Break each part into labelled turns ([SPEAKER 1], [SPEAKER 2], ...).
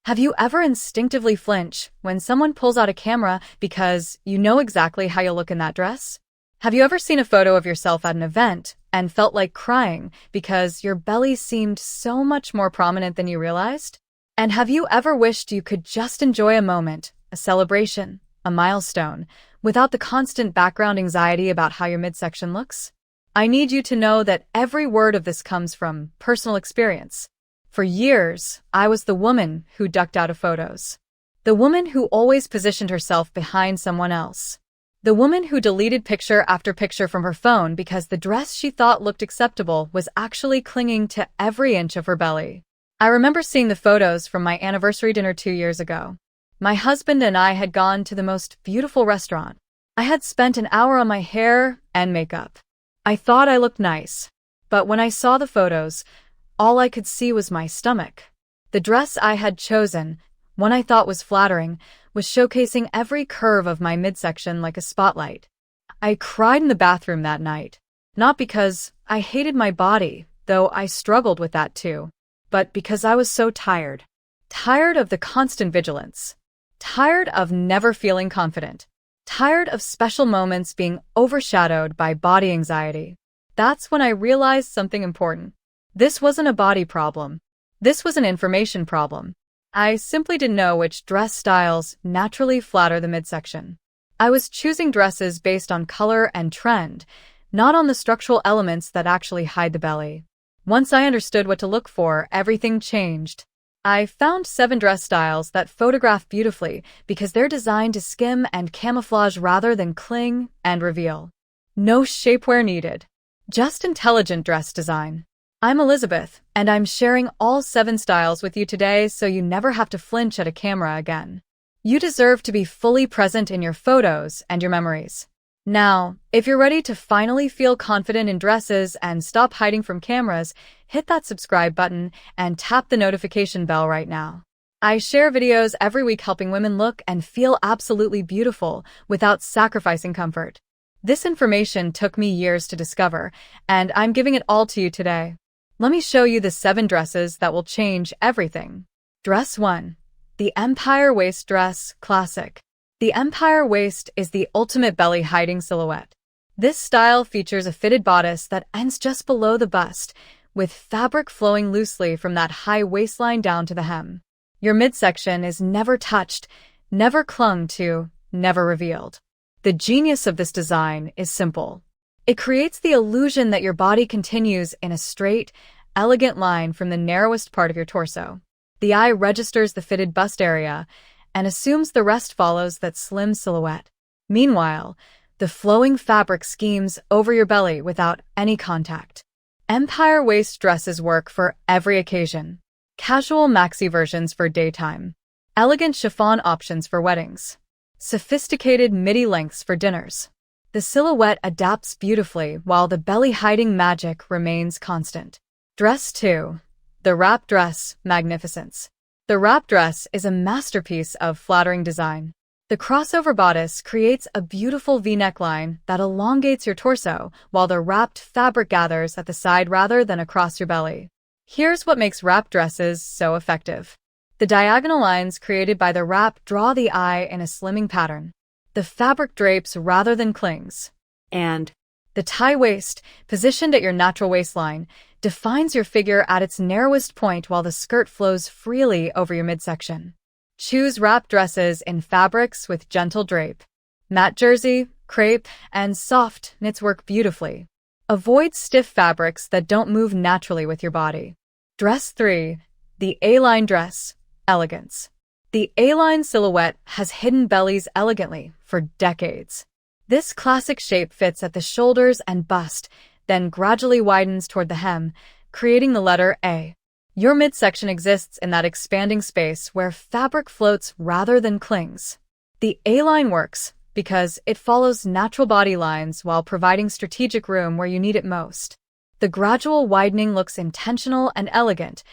[SPEAKER 1] Have you ever instinctively flinch when someone pulls out a camera because you know exactly how you'll look in that dress? Have you ever seen a photo of yourself at an event and felt like crying because your belly seemed so much more prominent than you realized? And have you ever wished you could just enjoy a moment, a celebration, a milestone, without the constant background anxiety about how your midsection looks? I need you to know that every word of this comes from personal experience. For years, I was the woman who ducked out of photos. The woman who always positioned herself behind someone else. The woman who deleted picture after picture from her phone because the dress she thought looked acceptable was actually clinging to every inch of her belly. I remember seeing the photos from my anniversary dinner 2 years ago. My husband and I had gone to the most beautiful restaurant. I had spent an hour on my hair and makeup. I thought I looked nice. But when I saw the photos, all I could see was my stomach. The dress I had chosen, one I thought was flattering, was showcasing every curve of my midsection like a spotlight. I cried in the bathroom that night, not because I hated my body, though I struggled with that too, but because I was so tired. Tired of the constant vigilance. Tired of never feeling confident. Tired of special moments being overshadowed by body anxiety. That's when I realized something important. This wasn't a body problem. This was an information problem. I simply didn't know which dress styles naturally flatter the midsection. I was choosing dresses based on color and trend, not on the structural elements that actually hide the belly. Once I understood what to look for, everything changed. I found 7 dress styles that photograph beautifully because they're designed to skim and camouflage rather than cling and reveal. No shapewear needed. Just intelligent dress design. I'm Elizabeth, and I'm sharing all 7 styles with you today so you never have to flinch at a camera again. You deserve to be fully present in your photos and your memories. Now, if you're ready to finally feel confident in dresses and stop hiding from cameras, hit that subscribe button and tap the notification bell right now. I share videos every week helping women look and feel absolutely beautiful without sacrificing comfort. This information took me years to discover, and I'm giving it all to you today. Let me show you the 7 dresses that will change everything. Dress 1. The Empire Waist Dress Classic. The Empire Waist is the ultimate belly-hiding silhouette. This style features a fitted bodice that ends just below the bust, with fabric flowing loosely from that high waistline down to the hem. Your midsection is never touched, never clung to, never revealed. The genius of this design is simple. It creates the illusion that your body continues in a straight, elegant line from the narrowest part of your torso. The eye registers the fitted bust area and assumes the rest follows that slim silhouette. Meanwhile, the flowing fabric schemes over your belly without any contact. Empire waist dresses work for every occasion. Casual maxi versions for daytime. Elegant chiffon options for weddings. Sophisticated midi lengths for dinners. The silhouette adapts beautifully while the belly-hiding magic remains constant. Dress 2. The Wrap Dress Magnificence. The wrap dress is a masterpiece of flattering design. The crossover bodice creates a beautiful V-neckline that elongates your torso, while the wrapped fabric gathers at the side rather than across your belly. Here's what makes wrap dresses so effective. The diagonal lines created by the wrap draw the eye in a slimming pattern. The fabric drapes rather than clings. And the tie waist, positioned at your natural waistline, defines your figure at its narrowest point while the skirt flows freely over your midsection. Choose wrap dresses in fabrics with gentle drape. Matte jersey, crepe, and soft knits work beautifully. Avoid stiff fabrics that don't move naturally with your body. Dress 3. The A-line dress, Elegance. The A-line silhouette has hidden bellies elegantly for decades. This classic shape fits at the shoulders and bust, then gradually widens toward the hem, creating the letter A. Your midsection exists in that expanding space where fabric floats rather than clings. The A-line works because it follows natural body lines while providing strategic room where you need it most. The gradual widening looks intentional and elegant,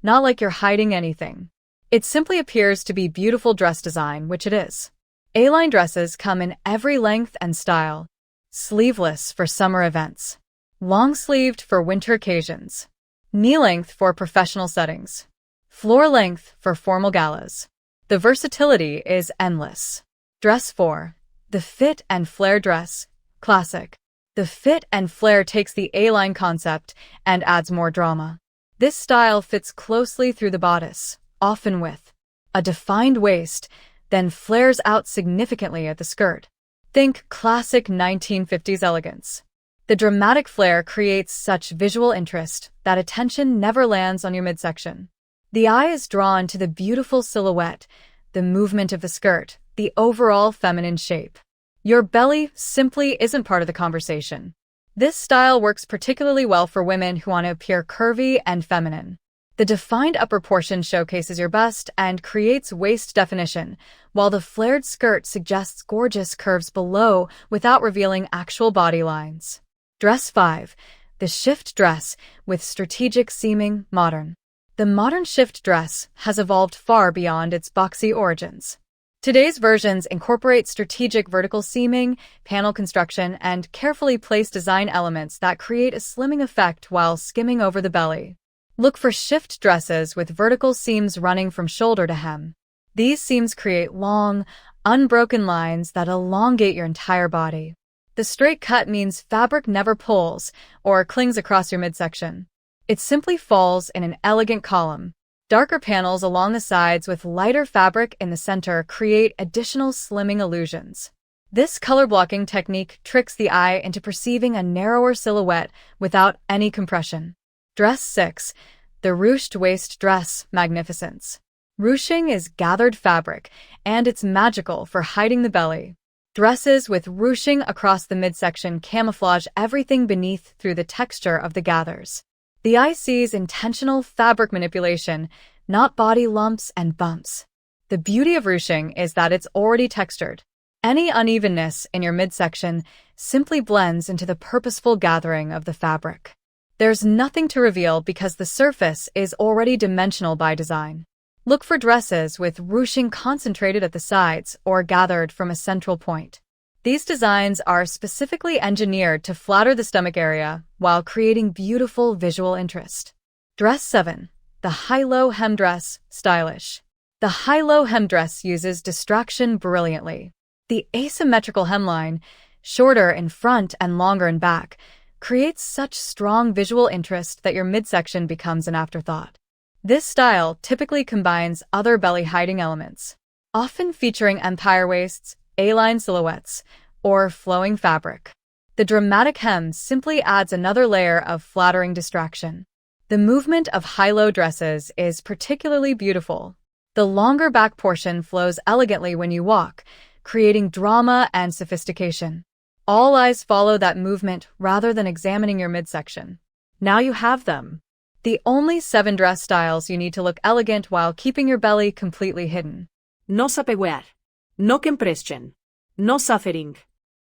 [SPEAKER 1] not like you're hiding anything. It simply appears to be beautiful dress design, which it is. A-line dresses come in every length and style. Sleeveless for summer events. Long-sleeved for winter occasions. Knee-length for professional settings. Floor length for formal galas. The versatility is endless. Dress 4. The fit and flare dress. Classic. The fit and flare takes the A-line concept and adds more drama. This style fits closely through the bodice, often with a defined waist, then flares out significantly at the skirt. Think classic 1950s elegance. The dramatic flare creates such visual interest that attention never lands on your midsection. The eye is drawn to the beautiful silhouette, the movement of the skirt, the overall feminine shape. Your belly simply isn't part of the conversation. This style works particularly well for women who want to appear curvy and feminine. The defined upper portion showcases your bust and creates waist definition, while the flared skirt suggests gorgeous curves below without revealing actual body lines. Dress 5. The shift dress with strategic seaming, modern. The modern shift dress has evolved far beyond its boxy origins. Today's versions incorporate strategic vertical seaming, panel construction, and carefully placed design elements that create a slimming effect while skimming over the belly. Look for shift dresses with vertical seams running from shoulder to hem. These seams create long, unbroken lines that elongate your entire body. The straight cut means fabric never pulls or clings across your midsection. It simply falls in an elegant column. Darker panels along the sides with lighter fabric in the center create additional slimming illusions. This color blocking technique tricks the eye into perceiving a narrower silhouette without any compression. Dress 6. The ruched waist dress, magnificence. Ruching is gathered fabric, and it's magical for hiding the belly. Dresses with ruching across the midsection camouflage everything beneath through the texture of the gathers. The eye sees intentional fabric manipulation, not body lumps and bumps. The beauty of ruching is that it's already textured. Any unevenness in your midsection simply blends into the purposeful gathering of the fabric. There's nothing to reveal because the surface is already dimensional by design. Look for dresses with ruching concentrated at the sides or gathered from a central point. These designs are specifically engineered to flatter the stomach area while creating beautiful visual interest. Dress 7. The high-low hem dress, stylish. The high-low hem dress uses distraction brilliantly. The asymmetrical hemline, shorter in front and longer in back, creates such strong visual interest that your midsection becomes an afterthought. This style typically combines other belly-hiding elements, often featuring empire waists, A-line silhouettes, or flowing fabric. The dramatic hem simply adds another layer of flattering distraction. The movement of high-low dresses is particularly beautiful. The longer back portion flows elegantly when you walk, creating drama and sophistication. All eyes follow that movement rather than examining your midsection. Now you have them. The only 7 dress styles you need to look elegant while keeping your belly completely hidden.
[SPEAKER 2] No Shapewear. No compression. No suffering.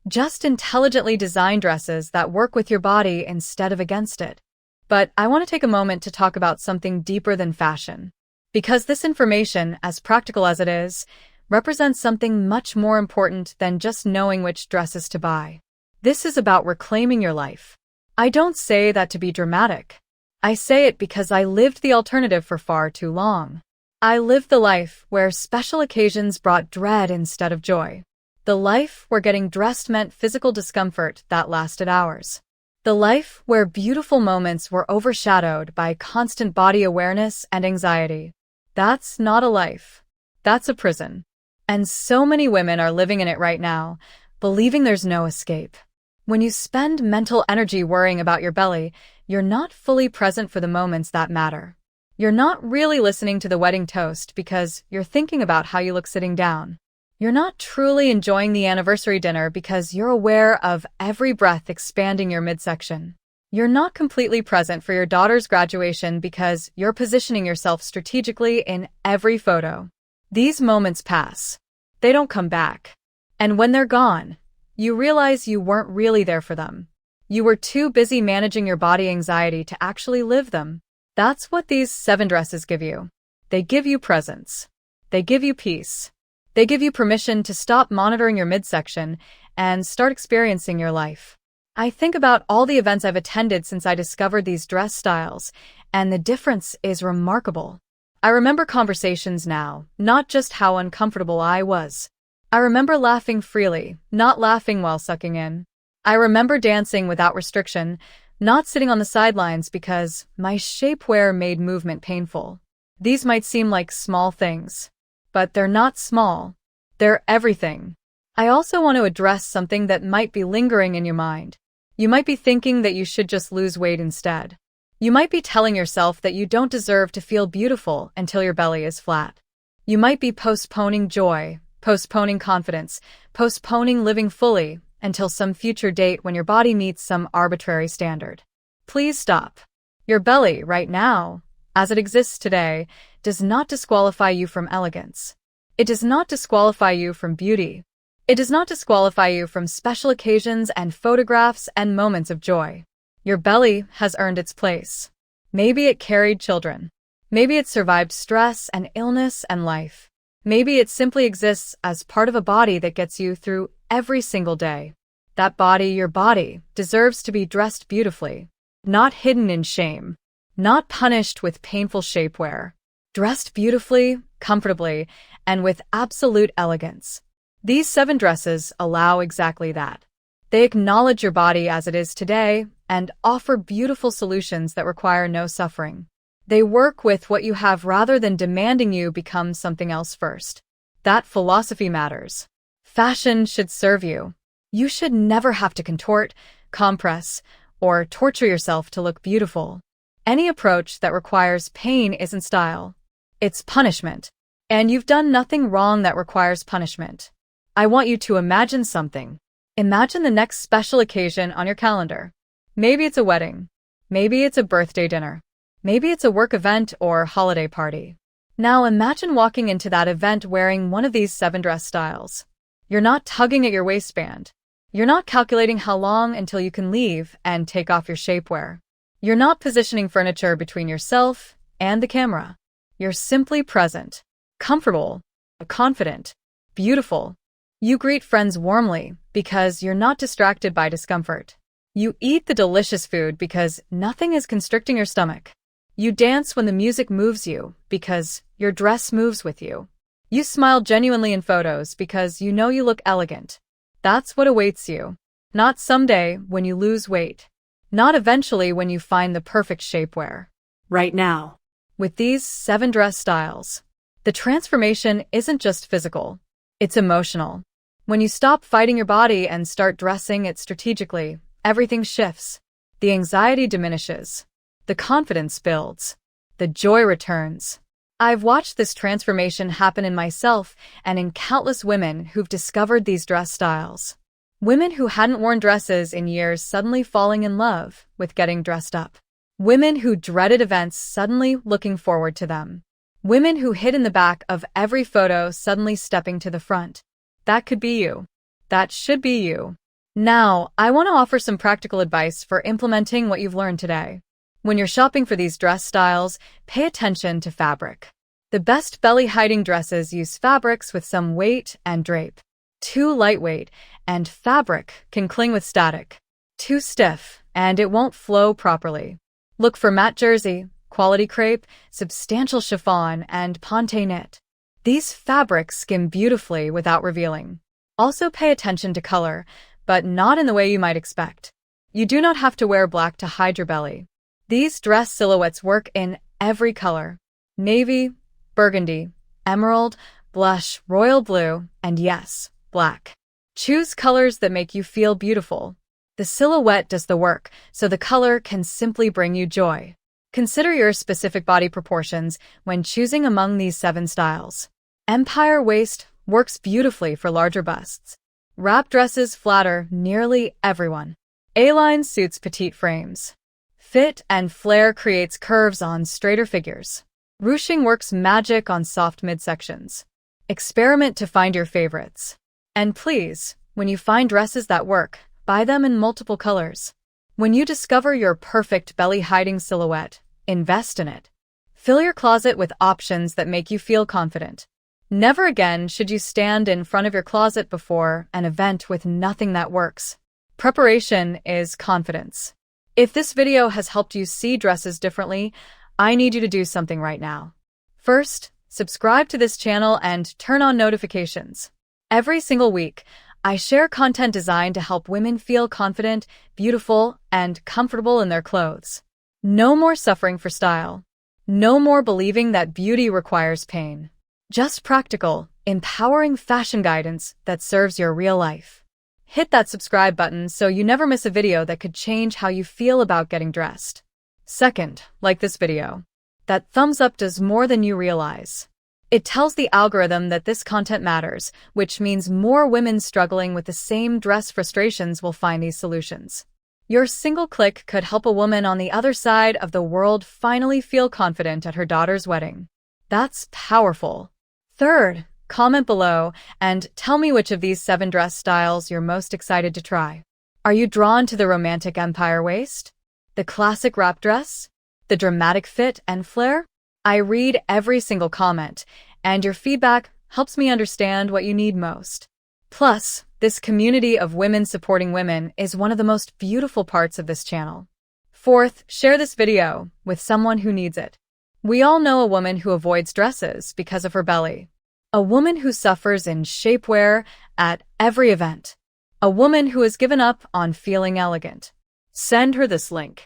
[SPEAKER 1] Just intelligently designed dresses that work with your body instead of against it. But I want to take a moment to talk about something deeper than fashion. Because this information, as practical as it is, represents something much more important than just knowing which dresses to buy. This is about reclaiming your life. I don't say that to be dramatic. I say it because I lived the alternative for far too long. I lived the life where special occasions brought dread instead of joy. The life where getting dressed meant physical discomfort that lasted hours. The life where beautiful moments were overshadowed by constant body awareness and anxiety. That's not a life. That's a prison. And so many women are living in it right now, believing there's no escape. When you spend mental energy worrying about your belly, you're not fully present for the moments that matter. You're not really listening to the wedding toast because you're thinking about how you look sitting down. You're not truly enjoying the anniversary dinner because you're aware of every breath expanding your midsection. You're not completely present for your daughter's graduation because you're positioning yourself strategically in every photo. These moments pass. They don't come back. And when they're gone, you realize you weren't really there for them. You were too busy managing your body anxiety to actually live them. That's what these 7 dresses give you. They give you presence. They give you peace. They give you permission to stop monitoring your midsection and start experiencing your life. I think about all the events I've attended since I discovered these dress styles, and the difference is remarkable. I remember conversations now, not just how uncomfortable I was. I remember laughing freely, not laughing while sucking in. I remember dancing without restriction, not sitting on the sidelines because my shapewear made movement painful. These might seem like small things, but they're not small. They're everything. I also want to address something that might be lingering in your mind. You might be thinking that you should just lose weight instead. You might be telling yourself that you don't deserve to feel beautiful until your belly is flat. You might be postponing joy, postponing confidence, postponing living fully until some future date when your body meets some arbitrary standard. Please stop. Your belly, right now, as it exists today, does not disqualify you from elegance. It does not disqualify you from beauty. It does not disqualify you from special occasions and photographs and moments of joy. Your belly has earned its place. Maybe it carried children. Maybe it survived stress and illness and life. Maybe it simply exists as part of a body that gets you through every single day. That body, your body, deserves to be dressed beautifully, not hidden in shame, not punished with painful shapewear. Dressed beautifully, comfortably, and with absolute elegance. These 7 dresses allow exactly that. They acknowledge your body as it is today and offer beautiful solutions that require no suffering. They work with what you have rather than demanding you become something else first. That philosophy matters. Fashion should serve you. You should never have to contort, compress, or torture yourself to look beautiful. Any approach that requires pain isn't style. It's punishment. And you've done nothing wrong that requires punishment. I want you to imagine something. Imagine the next special occasion on your calendar. Maybe it's a wedding. Maybe it's a birthday dinner. Maybe it's a work event or holiday party. Now imagine walking into that event wearing one of these 7 dress styles. You're not tugging at your waistband. You're not calculating how long until you can leave and take off your shapewear. You're not positioning furniture between yourself and the camera. You're simply present, comfortable, confident, beautiful. You greet friends warmly because you're not distracted by discomfort. You eat the delicious food because nothing is constricting your stomach. You dance when the music moves you because your dress moves with you. You smile genuinely in photos because you know you look elegant. That's what awaits you. Not someday when you lose weight. Not eventually when you find the perfect shapewear.
[SPEAKER 2] Right now.
[SPEAKER 1] With these 7 dress styles, the transformation isn't just physical. It's emotional. When you stop fighting your body and start dressing it strategically, everything shifts. The anxiety diminishes. The confidence builds. The joy returns. I've watched this transformation happen in myself and in countless women who've discovered these dress styles. Women who hadn't worn dresses in years suddenly falling in love with getting dressed up. Women who dreaded events suddenly looking forward to them. Women who hid in the back of every photo suddenly stepping to the front. That could be you. That should be you. Now, I want to offer some practical advice for implementing what you've learned today. When you're shopping for these dress styles, pay attention to fabric. The best belly-hiding dresses use fabrics with some weight and drape. Too lightweight, and fabric can cling with static. Too stiff, and it won't flow properly. Look for matte jersey, quality crepe, substantial chiffon, and ponte knit. These fabrics skim beautifully without revealing. Also pay attention to color, but not in the way you might expect. You do not have to wear black to hide your belly. These dress silhouettes work in every color. Navy, burgundy, emerald, blush, royal blue, and yes, black. Choose colors that make you feel beautiful. The silhouette does the work, so the color can simply bring you joy. Consider your specific body proportions when choosing among these 7 styles. Empire waist works beautifully for larger busts. Wrap dresses flatter nearly everyone. A-line suits petite frames. Fit and flare creates curves on straighter figures. Ruching works magic on soft midsections. Experiment to find your favorites. And please, when you find dresses that work, buy them in multiple colors. When you discover your perfect belly-hiding silhouette, invest in it. Fill your closet with options that make you feel confident. Never again should you stand in front of your closet before an event with nothing that works. Preparation is confidence. If this video has helped you see dresses differently, I need you to do something right now. First, subscribe to this channel and turn on notifications. Every single week, I share content designed to help women feel confident, beautiful, and comfortable in their clothes. No more suffering for style. No more believing that beauty requires pain. Just practical, empowering fashion guidance that serves your real life. Hit that subscribe button so you never miss a video that could change how you feel about getting dressed. Second, like this video. That thumbs up does more than you realize. It tells the algorithm that this content matters, which means more women struggling with the same dress frustrations will find these solutions. Your single click could help a woman on the other side of the world finally feel confident at her daughter's wedding. That's powerful. Third, comment below and tell me which of these 7 dress styles you're most excited to try. Are you drawn to the romantic empire waist? The classic wrap dress? The dramatic fit and flare? I read every single comment, and your feedback helps me understand what you need most. Plus, this community of women supporting women is one of the most beautiful parts of this channel. Fourth, share this video with someone who needs it. We all know a woman who avoids dresses because of her belly. A woman who suffers in shapewear at every event. A woman who has given up on feeling elegant. Send her this link.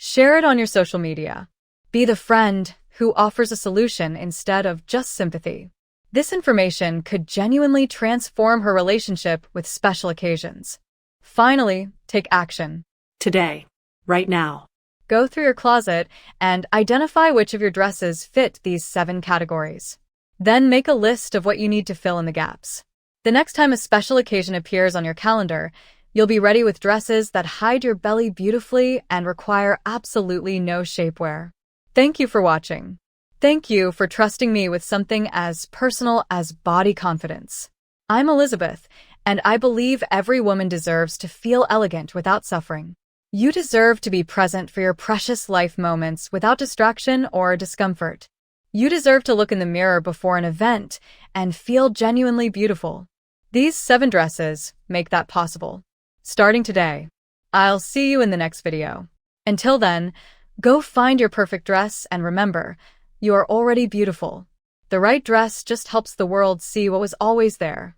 [SPEAKER 1] Share it on your social media. Be the friend who offers a solution instead of just sympathy. This information could genuinely transform her relationship with special occasions. Finally, take action.
[SPEAKER 2] Today. Right now.
[SPEAKER 1] Go through your closet and identify which of your dresses fit these 7 categories. Then make a list of what you need to fill in the gaps. The next time a special occasion appears on your calendar, you'll be ready with dresses that hide your belly beautifully and require absolutely no shapewear. Thank you for watching. Thank you for trusting me with something as personal as body confidence. I'm Elizabeth, and I believe every woman deserves to feel elegant without suffering. You deserve to be present for your precious life moments without distraction or discomfort. You deserve to look in the mirror before an event and feel genuinely beautiful. These 7 dresses make that possible. Starting today. I'll see you in the next video. Until then, go find your perfect dress and remember, you are already beautiful. The right dress just helps the world see what was always there.